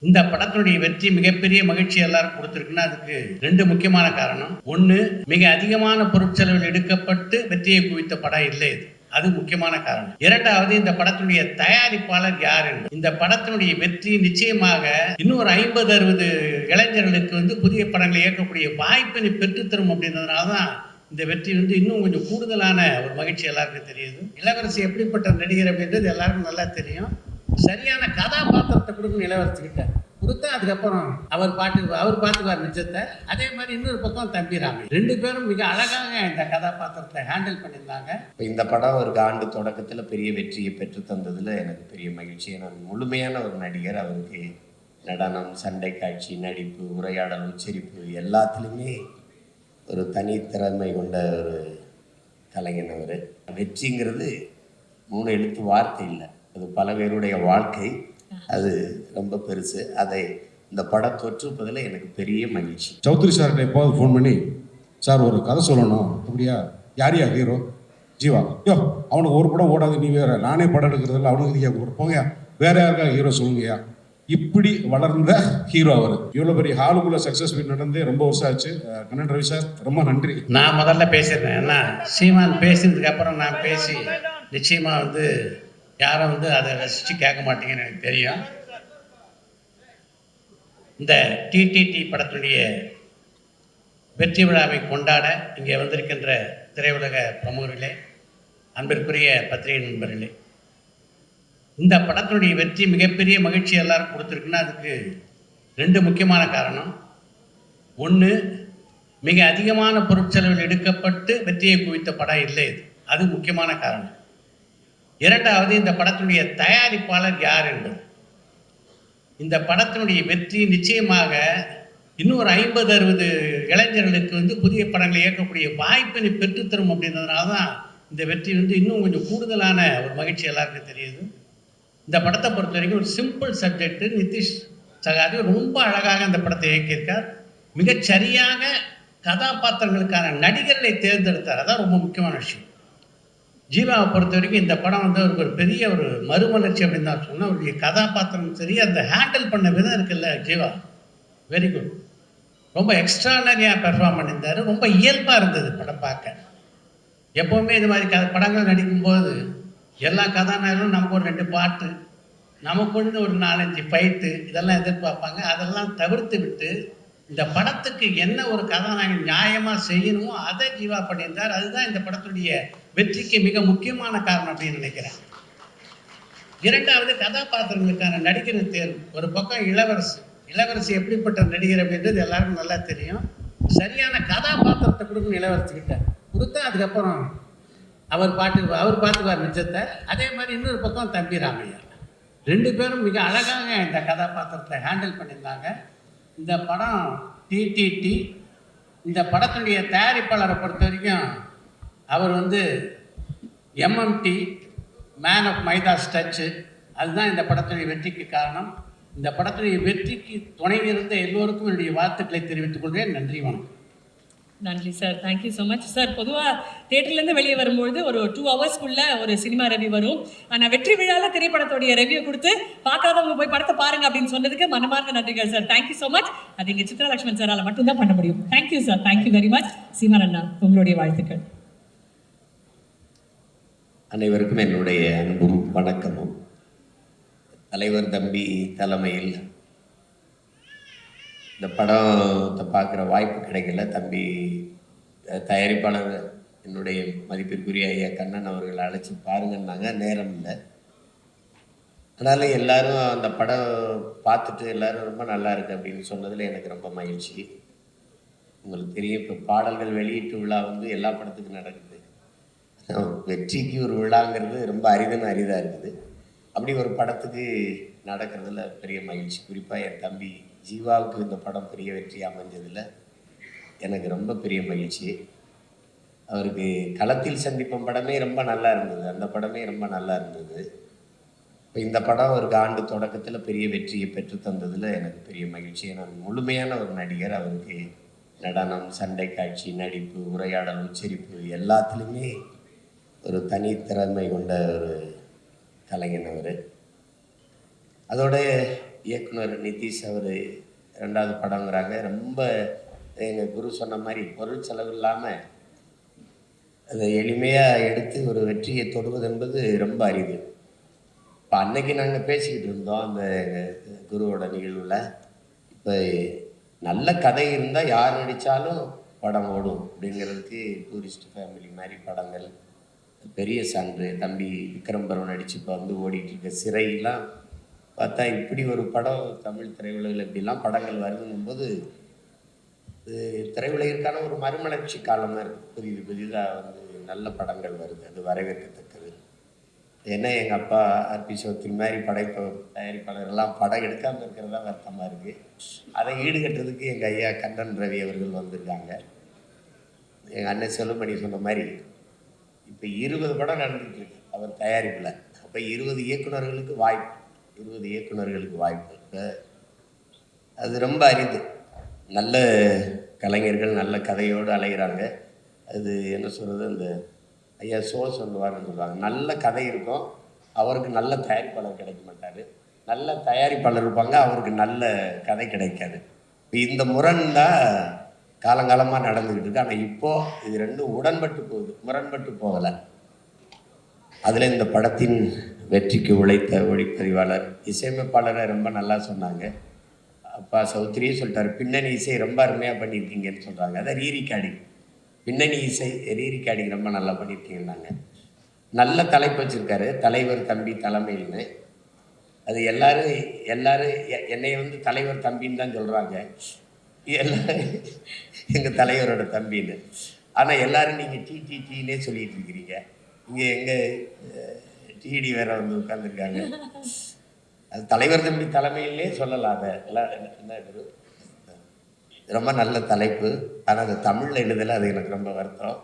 இந்த படத்தினுடைய வெற்றி மிகப்பெரிய மகிழ்ச்சி எல்லாரும் கொடுத்திருக்குன்னா அதுக்கு 2 முக்கியமான காரணம். 1, மிக அதிகமான பொருட்செலவில் எடுக்கப்பட்டு வெற்றியை குவித்த படம் இல்லை இது. அது முக்கியமான காரணம். 2வது, இந்த படத்தினுடைய தயாரிப்பாளர் யார் என்று. இந்த படத்தினுடைய வெற்றி நிச்சயமாக இன்னும் ஒரு 50, 60 இளைஞர்களுக்கு புதிய படங்களை இயக்கக்கூடிய வாய்ப்பினை பெற்றுத்தரும் அப்படின்றதுனால தான் இந்த வெற்றி இன்னும் கொஞ்சம் கூடுதலான ஒரு மகிழ்ச்சி எல்லாருக்கும் தெரியுது. இளவரசி எப்படிப்பட்ட நடிகர் அப்படின்றது எல்லாருக்கும் நல்லா தெரியும். சரியான கதாபாத்திரத்தை கொடுக்கணும் இளவரசிக்கிட்ட கொடுத்தா அதுக்கப்புறம் அவர் பார்த்துக்குவார் மிச்சத்தை. அதே மாதிரி இன்னொரு பக்கம் தம்பிராமி 2 பேரும் மிக அழகாக இந்த கதாபாத்திரத்தை ஹேண்டில் பண்ணியிருந்தாங்க. இந்த படம் ஒரு ஆண்டு தொடக்கத்தில் பெரிய வெற்றியை பெற்று தந்ததில் எனக்கு பெரிய மகிழ்ச்சி. நான் முழுமையான ஒரு நடிகர். அவருக்கு நடனம், சண்டை காட்சி, நடிப்பு, உரையாடல், உச்சரிப்பு எல்லாத்துலேயுமே ஒரு தனித்திறமை கொண்ட ஒரு கலைஞன் அவர். வெற்றிங்கிறது 3 எழுத்து வார்த்தை இல்லை, அது பல பேருடைய வாழ்க்கை. அது ரொம்ப பெருசு. அதை இந்த படம் தொற்றுப்பதில் எனக்கு பெரிய மகிழ்ச்சி. சௌத்ரி சார்கிட்ட எப்போது ஃபோன் பண்ணி, சார் ஒரு கதை சொல்லணும். அப்படியா? யாரையா ஹீரோ? ஜீவா. யோ, அவனுக்கு ஒரு படம் ஓடாது, நீ வேற. நானே படம் எடுக்கிறதில்ல, அவனுக்கு போங்கயா, வேற யாருக்கா ஹீரோ சொல்லுங்கயா. இப்படி வளர்ந்த ஹீரோ அவர். இவ்வளோ பெரிய ஹாலுக்குள்ள சக்ஸஸ் மீட் நடந்தே ரொம்ப வருஷம் ஆச்சு. கண்ணன் ரவி சார், ரொம்ப நன்றி. நான் முதல்ல பேசியிருந்தேன். ஏன்னா சீமான் பேசினதுக்கு அப்புறம் நான் பேசி நிச்சயமாக யாரும் அதை ரசித்து கேட்க மாட்டீங்கன்னு எனக்கு தெரியும். இந்த டிடிடி படத்துடைய வெற்றி விழாவை கொண்டாட இங்கே வந்திருக்கின்ற திரையுலக பிரமுகர்களே, அன்பிற்குரிய பத்திரிகை நண்பர்களே, இந்த படத்தினுடைய வெற்றி மிகப்பெரிய மகிழ்ச்சி எல்லாரும் கொடுத்துருக்குன்னா அதுக்கு 2 முக்கியமான காரணம். 1, மிக அதிகமான பொருட்செலவில் எடுக்கப்பட்டு வெற்றியை குவித்த படம் இல்லை இது. அது முக்கியமான காரணம். 2வது, இந்த படத்தினுடைய தயாரிப்பாளர் யார் என்பது. இந்த படத்தினுடைய வெற்றி நிச்சயமாக இன்னும் ஒரு 50, 60 இளைஞர்களுக்கு புதிய படங்களை இயக்கக்கூடிய வாய்ப்பினை பெற்றுத்தரும் அப்படின்றதுனால தான் இந்த வெற்றி இன்னும் கொஞ்சம் கூடுதலான ஒரு மகிழ்ச்சி எல்லாருக்கும் தெரியுது. இந்த படத்தை பொறுத்த வரைக்கும் ஒரு சிம்பிள் சப்ஜெக்ட். நிதிஷ் சகாதி ரொம்ப அழகாக இந்த படத்தை இயக்கியிருக்கார். மிகச்சரியாக கதாபாத்திரங்களுக்கான நடிகர்களை தேர்ந்தெடுத்தார். அதான் ரொம்ப முக்கியமான விஷயம். ஜீவாவை பொறுத்த வரைக்கும் இந்த படம் ஒரு பெரிய ஒரு மறுமலர்ச்சி அப்படின்னு தான் சொன்னால், அவருடைய கதாபாத்திரம் சரி, அந்த ஹேண்டில் பண்ண விதம் இருக்குல்ல, ஜீவா வெரி குட். ரொம்ப எக்ஸ்ட்ரானரியாக பெர்ஃபார்ம் பண்ணியிருந்தார். ரொம்ப இயல்பாக இருந்தது படம் பார்க்க. எப்போவுமே இது மாதிரி படங்கள் நடிக்கும்போது எல்லா கதாநாயகரும் நமக்கு ஒரு 2 பாட்டு, நமக்கு ஒரு 4-5 ஃபைட்டு இதெல்லாம் எதிர்பார்ப்பாங்க. அதெல்லாம் தவிர்த்து விட்டு இந்த படத்துக்கு என்ன ஒரு கதாநாயகன் நியாயமாக செய்யணுமோ அதை ஜீவா பண்ணியிருந்தார். அதுதான் இந்த படத்துடைய வெற்றிக்கு மிக முக்கியமான காரணம் அப்படின்னு நினைக்கிறேன். 2வது, கதாபாத்திரங்களுக்கான நடிகர் தேர்வு. ஒரு பக்கம் இளவரசி எப்படிப்பட்ட நடிகர் அப்படின்றது எல்லாருக்கும் நல்லா தெரியும். சரியான கதாபாத்திரத்தை கொடுக்கணும் இளவரசிக்கிட்ட கொடுத்தா அதுக்கப்புறம் அவர் பார்த்துக்குவார் மிச்சத்தை. அதே மாதிரி இன்னொரு பக்கம் தம்பிராமையா 2 பேரும் மிக அழகாக இந்த கதாபாத்திரத்தை ஹேண்டில் பண்ணியிருந்தாங்க. இந்த படம் டிடிடி. இந்த படத்துடைய தயாரிப்பாளரை பொறுத்த வரைக்கும் அவர் எம்எம்டி, மேன் ஆஃப் மைதாஸ் டச்சு. அதுதான் இந்த படத்துடைய வெற்றிக்கு காரணம். இந்த படத்துடைய வெற்றிக்கு துணை இருந்த எல்லோருக்கும் என்னுடைய வாழ்த்துக்களை தெரிவித்துக் கொள்கிறேன். நன்றி, வணக்கம். நன்றி sir, thank you so much sir. பொதுவாக தேட்டர்லேருந்து வெளியே வரும்பொழுது ஒரு 2 ஹவர்ஸ்க்குள்ளே ஒரு சினிமா ரெவ்யூ வரும். ஆனால் வெற்றி விழாவில் திரைப்படத்தோடைய ரெவ்யூ கொடுத்து பார்க்காதவங்க போய் படத்தை பாருங்க அப்படின்னு சொன்னதுக்கு மனமார்ந்த நன்றிகள் சார். Thank you so much. அது இங்கே சித்ரலக்ஷ்மன் சாரால் மட்டும்தான் பண்ண முடியும். Thank you sir, thank you very much. Seeman அண்ணா, உங்களுடைய வாழ்த்துக்கள். அனைவருக்கும் என்னுடைய அன்பும் வணக்கமும். தலைவர் தம்பி தலைமையில் இந்த படத்தை பார்க்குற வாய்ப்பு கிடைக்கல. தம்பி தயாரிப்பாளர் என்னுடைய மதிப்பிற்குரிய ஐயா கண்ணன் அவர்கள் அழைச்சி பாருங்கன்னாங்க. நேரம் இல்லை. அதனால் எல்லோரும் அந்த படம் பார்த்துட்டு எல்லோரும் ரொம்ப நல்லா இருக்குது அப்படின்னு சொன்னதில் எனக்கு ரொம்ப மகிழ்ச்சி. உங்களுக்கு தெரியும், இப்போ பாடல்கள் வெளியீட்டு விழா எல்லா படத்துக்கும் நடக்குது. வெற்றிக்கு ஒரு விழாங்கிறது ரொம்ப அரிதாக இருக்குது. அப்படி ஒரு படத்துக்கு நடக்கிறதுல பெரிய மகிழ்ச்சி. குறிப்பாக என் தம்பி ஜீவாவுக்கு இந்த படம் பெரிய வெற்றி அமைஞ்சதில் எனக்கு ரொம்ப பெரிய மகிழ்ச்சி. அவருக்கு களத்தில் சந்திப்போம் படமே ரொம்ப நல்லா இருந்தது. அந்த படமே ரொம்ப நல்லா இருந்தது. இப்போ இந்த படம் ஒரு ஆண்டு தொடக்கத்தில் பெரிய வெற்றியை பெற்று தந்ததில் எனக்கு பெரிய மகிழ்ச்சி. நான் முழுமையான ஒரு நடிகர். அவருக்கு நடனம், சண்டை காட்சி, நடிப்பு, உரையாடல், உச்சரிப்பு எல்லாத்துலேயுமே ஒரு தனித்திறமை கொண்ட ஒரு கலைஞன் அவர். அதோட இயக்குனர் நிதிஷ் அவர் 2வது படங்கிறாங்க. ரொம்ப எங்கள் குரு சொன்ன மாதிரி பொருள் செலவு இல்லாமல் அதை எளிமையாக எடுத்து ஒரு வெற்றியை தொடுவது என்பது ரொம்ப அரிது. இப்போ அன்னைக்கு நாங்கள் பேசிக்கிட்டு இருந்தோம் அந்த குருவோட நிகழ்வில். இப்போ நல்ல கதை இருந்தால் யார் நடித்தாலும் படம் ஓடும் அப்படிங்கிறதுக்கு டூரிஸ்ட் ஃபேமிலி மாதிரி படங்கள், பெரிய சான்று, தம்பி விக்ரம் பரவன் நடித்து இப்போ வந்து ஓடிட்டு இருக்க சிறையெல்லாம் பார்த்தா இப்படி ஒரு படம் தமிழ் திரையுலகில் இப்படிலாம் படங்கள் வருதுங்கும்போது திரையுலகிற்கான ஒரு மறுமலர்ச்சி காலமாக இருக்குது. புதிதாக வந்து நல்ல படங்கள் வருது, அது வரவேற்கத்தக்கது. ஏன்னா எங்கள் அப்பா ஆர்பி சௌத்ரி மாதிரி தயாரிப்பாளர்கள்லாம் படம் எடுக்காமல் இருக்கிறதா வருத்தமாக இருக்குது. அதை ஈடுகட்டுறதுக்கு எங்கள் ஐயா கண்ணன் ரவி அவர்கள் வந்திருக்காங்க. எங்கள் அண்ணன் செல்லுமணி சொன்ன மாதிரி இப்போ 20 படம் நடந்துகிட்டு இருக்கு அவர் தயாரிப்பில். அப்போ 20 இயக்குநர்களுக்கு வாய்ப்பு. இப்போ அது ரொம்ப அரிது. நல்ல கலைஞர்கள் நல்ல கதையோடு அலைகிறாங்க. அது என்ன சொல்கிறது, அந்த ஐயா சொல்லுவார்னு சொல்லுவாங்க, நல்ல கதை இருக்கும் அவருக்கு நல்ல தயாரிப்பாளர் கிடைக்க மாட்டார், நல்ல தயாரிப்பாளர் இருப்பாங்க அவருக்கு நல்ல கதை கிடைக்காது. இப்போ இந்த முரண் தான் காலங்காலமாக நடந்துக்கிட்டு இருக்கு. ஆனால் இப்போது இது ரெண்டும் முரண்பட்டு போகலை. அதில் இந்த படத்தின் வெற்றிக்கு உழைத்த ஒளிப்பதிவாளர் இசையமைப்பாளரை ரொம்ப நல்லா சொன்னாங்க. அப்பா சௌத்ரியே சொல்லிட்டார், பின்னணி இசை ரொம்ப அருமையாக பண்ணியிருக்கீங்கன்னு சொல்கிறாங்க. அதை ரீரிகார்டிங், பின்னணி இசை ரீரிகார்டிங் ரொம்ப நல்லா பண்ணியிருக்கீங்கன்னாங்க. நல்ல தலைப்பு வச்சுருக்காரு, தலைவர் தம்பி தலைமையில்னு. அது எல்லாரும் என்னை வந்து தலைவர் தம்பின்னு தான் சொல்கிறாங்க, எல்லாரும் எங்கள் தலைவரோட தம்பின்னு. ஆனால் எல்லோரும் நீங்கள் டிடிடின்னே சொல்லிகிட்டு இருக்கிறீங்க. இங்கே எங்கள் டிடி வேற வந்து உட்காந்துருக்காங்க. அது தலைவர் தம்பி தலைமையிலே சொல்லலாம். அதை எல்லாம் என்ன குரு, ரொம்ப நல்ல தலைப்பு. ஆனால் அது தமிழில் எழுதலை, அது எனக்கு ரொம்ப வருத்தம்.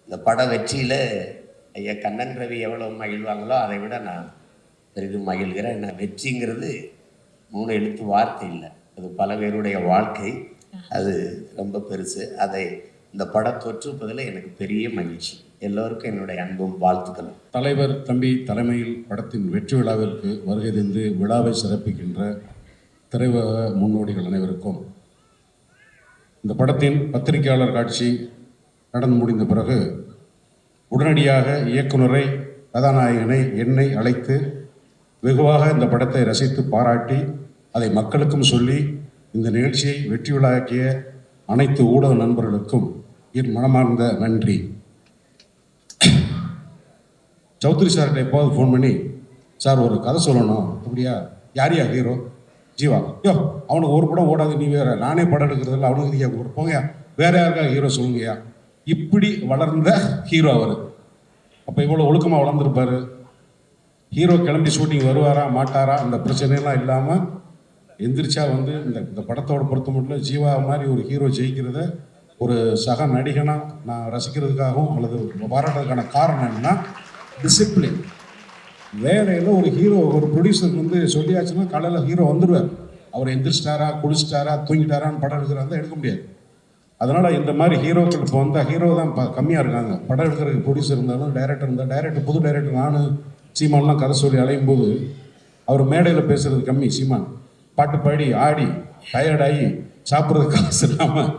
இந்த பட வெற்றியில் ஐயா கண்ணன் ரவி எவ்வளோ மகிழ்வாங்களோ அதை விட நான் பெரிதும் மகிழ்கிறேன். ஏன்னா வெற்றிங்கிறது 3 எழுத்து வார்த்தை இல்லை, அது பல பேருடைய வாழ்க்கை. அது ரொம்ப பெருசு. அதை இந்த படம் தொற்றுப்பதில் எனக்கு பெரிய மகிழ்ச்சி. எல்லோருக்கும் என்னுடைய அன்பும் வாழ்த்துக்களும். தலைவர் தம்பி தலைமையில் படத்தின் வெற்றி விழாவிற்கு வருகை தந்து விழாவை சிறப்பிக்கின்ற திரையுலக முன்னோடிகள் அனைவருக்கும், இந்த படத்தின் பத்திரிகையாளர் காட்சி நடந்து முடிந்த பிறகு உடனடியாக இயக்குனரை, கதாநாயகனை, என்னை அழைத்து வெகுவாக இந்த படத்தை ரசித்து பாராட்டி அதை மக்களுக்கும் சொல்லி இந்த நிகழ்ச்சியை வெற்றி விழாக்கிய அனைத்து ஊடக நண்பர்களுக்கும் என் மனமார்ந்த நன்றி. சௌத்ரி சார்கிட்ட எப்போது ஃபோன் பண்ணி, சார் ஒரு கதை சொல்லணும், அப்படியா, யாரையா ஹீரோ? ஜீவா. யோ அவனுக்கு ஒரு படம் ஓடாது, நீ வேற, நானே படம் எடுக்கிறதில்ல, அவனுக்கு இதுயா போங்க, வேற யாருக்கா ஹீரோ சொல்லுங்கய்யா. இப்படி வளர்ந்த ஹீரோ அவர். அப்போ இவ்வளோ ஒழுக்கமாக வளர்ந்துருப்பார். ஹீரோ கிளம்பி ஷூட்டிங் வருவாரா மாட்டாரா அந்த பிரச்சனையெல்லாம் இல்லாமல் எந்திரிச்சா வந்து இந்த படத்தோட பொறுத்த மட்டும் ஜீவா மாதிரி ஒரு ஹீரோ ஜெயிக்கிறத ஒரு சக நடிகனாக நான் ரசிக்கிறதுக்காகவும் அல்லது பாராட்டுறதுக்கான காரணம் என்னன்னா டிசிப்ளின். வேலையில் ஒரு ஹீரோ, ஒரு ப்ரொடியூசருக்கு வந்து சொல்லியாச்சுன்னா காலையில் ஹீரோ வந்துடுவார். அவர் எந்திரிச்சிட்டாரா, குளிச்சிட்டாரா, தூங்கிட்டாரான்னு படம் எடுக்கிறாங்க எடுக்க முடியாது. அதனால் இந்த மாதிரி ஹீரோக்கள் இப்போ வந்தால் ஹீரோ தான் கம்மியாக இருக்காங்க. படம் எடுக்கிறதுக்கு ப்ரொடியூசர் இருந்தாலும் டைரக்டர் இருந்தால், டைரக்டர் புது டைரக்டர் நானும் சீமான்லாம் கதை சொல்லி அலையும் போது அவர் மேடையில் பேசுகிறது கம்மி. சீமான் பாட்டு பாடி ஆடி டயர்டாகி சாப்பிட்றதுக்கு காசு இல்லாமல்,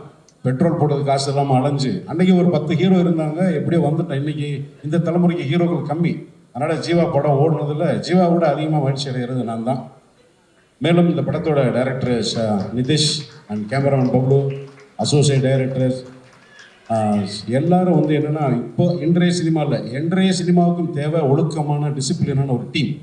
பெட்ரோல் போடுறதுக்கு காசு இல்லாமல் அலைஞ்சு, அன்றைக்கி ஒரு 10 ஹீரோ இருந்தாங்க, எப்படியோ வந்துட்டேன். இன்றைக்கி இந்த தலைமுறைக்கு ஹீரோக்கள் கம்மி. அதனால் ஜீவா படம் ஓடுனதில் ஜீவாவோட அதிகமாக மகிழ்ச்சி அடைகிறது நான் தான். மேலும் இந்த படத்தோட director Nitish and cameraman Bablu, associate directors எல்லாரும் வந்து என்னென்னா, இப்போ இன்றைய சினிமாவுக்கும் தேவை ஒழுக்கமான டிசிப்ளினான ஒரு டீம்.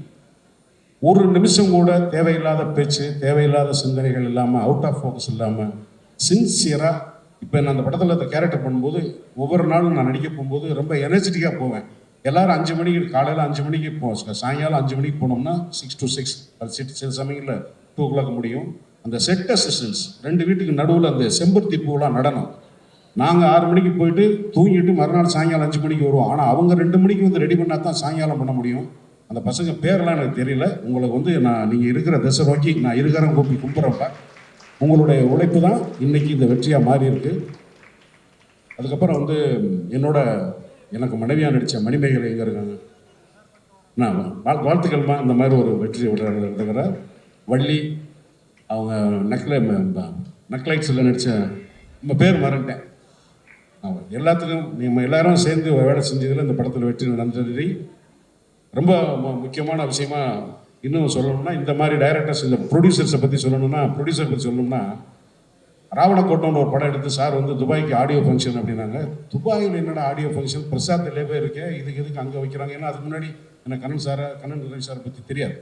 ஒரு நிமிஷம் கூட தேவையில்லாத பேச்சு, தேவையில்லாத சிந்தனைகள் இல்லாமல், அவுட் ஆஃப் ஃபோக்கஸ் இல்லாமல் சின்சியராக. இப்போ நான் அந்த படத்தில் அந்த கேரக்டர் பண்ணும்போது ஒவ்வொரு நாளும் நான் நடிக்க போகும்போது ரொம்ப எனர்ஜெட்டிக்காக போவேன். எல்லோரும் 5 மணிக்கு, காலையில் 5 மணிக்கு போவோம், சாயங்காலம் 5 மணிக்கு போனோம்னா 6 to 6, அது சில சமயங்களில் 2 o'clock முடியும். அந்த செட் அசிஸ்டன்ஸ் 2 வீட்டுக்கு நடுவில் அந்த செம்பருத்தி பூவெலாம் நடனம். நாங்கள் 6 மணிக்கு போயிட்டு தூங்கிட்டு மறுநாள் சாயங்காலம் 5 மணிக்கு வருவோம். ஆனால் அவங்க 2 மணிக்கு வந்து ரெடி பண்ணால் தான் சாயங்காலம் பண்ண முடியும். அந்த பசங்க பேரெல்லாம் எனக்கு தெரியல. உங்களுக்கு வந்து நீங்கள் இருக்கிற திசை நோக்கி நான் இருக்கிறேன் கூப்பி கும்பிட்றப்ப உங்களுடைய உழைப்பு தான் இன்றைக்கி இந்த வெற்றியாக மாறி இருக்கு. அதுக்கப்புறம் வந்து எனக்கு மனைவியாக நடித்த மணிமேகலை எங்கே இருக்காங்க, நான் வாழ்த்துக்கள்மா இந்த மாதிரி ஒரு வெற்றி விடுறாரு. வள்ளி, அவங்க நக்லைட்ஸில் நடித்த நம்ம பேர் மறந்துட்டேன். எல்லாத்துக்கும் நம்ம எல்லாரும் சேர்ந்து வேலை செஞ்சதில் இந்த படத்தில் வெற்றி நடந்தது. ரொம்ப முக்கியமான விஷயமா இன்னும் சொல்லணும்னா, இந்த மாதிரி டைரக்டர்ஸ், இந்த ப்ரொடியூசர்ஸை பற்றி சொல்லணும்னா ராவணக்கோட்டம்னு ஒரு படம் எடுத்து சார் வந்து துபாய்க்கு ஆடியோ ஃபங்க்ஷன் அப்படின்னாங்க. துபாயில் என்னடா ஆடியோ ஃபங்க்ஷன், பிரசாத் லேபே இருக்கேன், இதுக்கு எதுக்கு அங்கே வைக்கிறாங்க? ஏன்னா அதுக்கு முன்னாடி எனக்கு கண்ணன் ரவி சாரை பற்றி தெரியாது.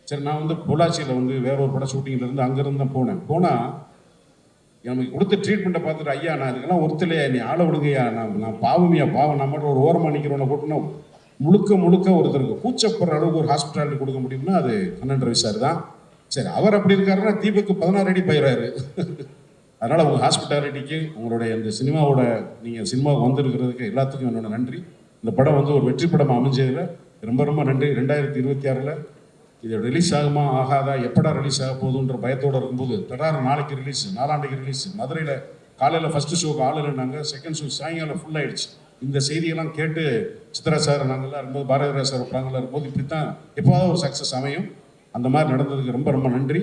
சரி, நான் வந்து பொள்ளாச்சியில் வந்து வேற ஒரு படம் ஷூட்டிங்லேருந்து அங்கேருந்து தான் போனால் எனக்கு கொடுத்த ட்ரீட்மெண்ட்டை பார்த்துட்டு, ஐயா நான் இதுக்கெல்லாம் ஒருத்தலையா, நீ ஆளை விடுங்கய்யா, நான் பாவம் நான் மட்டும் ஒரு ஓரமாக நிற்கிறவனை கூட்டினா முழுக்க ஒருத்தருக்கு கூச்சப்படுற அளவுக்கு ஒரு ஹாஸ்பிட்டாலிட்டி கொடுக்க முடியும்னா அது கண்ணன் ரவி சார் தான். சரி, அவர் அப்படி இருக்காருன்னா தீபக்கு 16 அடி போயிடுறாரு. அதனால் உங்கள் ஹாஸ்பிட்டாலிட்டிக்கு, உங்களுடைய இந்த சினிமாவோட, நீங்கள் சினிமாவுக்கு வந்திருக்கிறதுக்கு எல்லாத்துக்கும் என்னோட நன்றி. இந்த படம் வந்து ஒரு வெற்றி படம் அமைஞ்சதில் ரொம்ப நன்றி. 2026 இது ரிலீஸ் ஆகுமா ஆகாதா, எப்படா ரிலீஸ் ஆக போகுதுன்ற பயத்தோடு இருக்கும்போது நாளைக்கு ரிலீஸ், 4 ரிலீஸ், மதுரையில் காலையில் ஃபஸ்ட்டு ஷோக்கு ஆள் இல்லைனாங்க, செகண்ட் ஷோ சாயங்காலம் ஃபுல் ஆகிடுச்சு. இந்த செய்தியெல்லாம் கேட்டு சித்ரா சார் நாங்கள்லாம் இருக்கும்போது, பாரதிராஜ் சார் பிளாங்கெல்லாம் இருக்கும்போது இப்படி தான் எப்போதாவது ஒரு சக்ஸஸ் அமையும். அந்த மாதிரி நடந்ததுக்கு ரொம்ப நன்றி.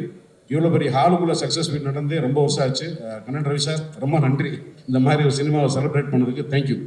இவ்வளோ பெரிய ஹாலுக்குள்ளே சக்ஸஸ் மீட் நடந்தே ரொம்ப வருஷம் ஆச்சு. கண்ணன் ரவி சார் ரொம்ப நன்றி. இந்த மாதிரி ஒரு சினிமாவை செலிப்ரேட் பண்ணதுக்கு தேங்க்யூ.